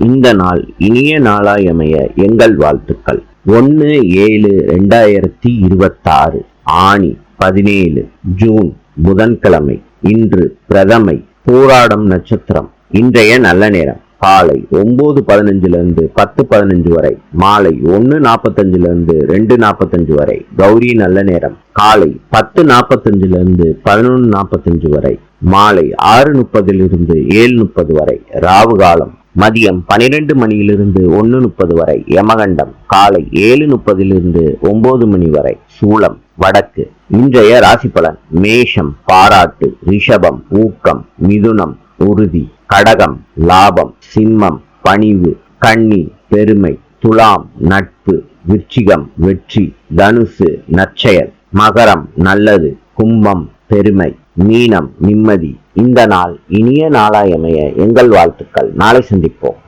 இந்த நாள் இனிய நாளாயமைய எங்கள் வாழ்த்துக்கள். 1/7/2026 ஆணி 17 ஜூன் புதன்கிழமை. இன்று பிரதமை பூராடம் நட்சத்திரம். இன்றைய நல்ல நேரம் காலை 9:15 10:15 வரை, மாலை 1:45 2:45 வரை. கௌரி நல்ல நேரம் காலை 10:45 11:45 வரை, மாலை 6:30 7:30 வரை. ராவு காலம் மதியம் 12 மணியிலிருந்து 1:30 வரை. யமகண்டம் காலை 7:30 9 மணி வரை. சூலம் வடக்கு. இன்றைய ராசி பலன். மேஷம் பாராட்டு, ரிஷபம் ஊக்கம், மிதுனம் உறுதி, கடகம் லாபம், சிம்மம் பணிவு, கன்னி பெருமை, துலாம் நட்பு, விருச்சிகம் வெற்றி, தனுசு நற்செயல், மகரம் நல்லது, கும்பம் பெருமை, மீனம் நிம்மதி. இந்த நாள் இனிய நாளாயமைய எங்கள் வாழ்த்துக்கள். நாளை சந்திப்போம்.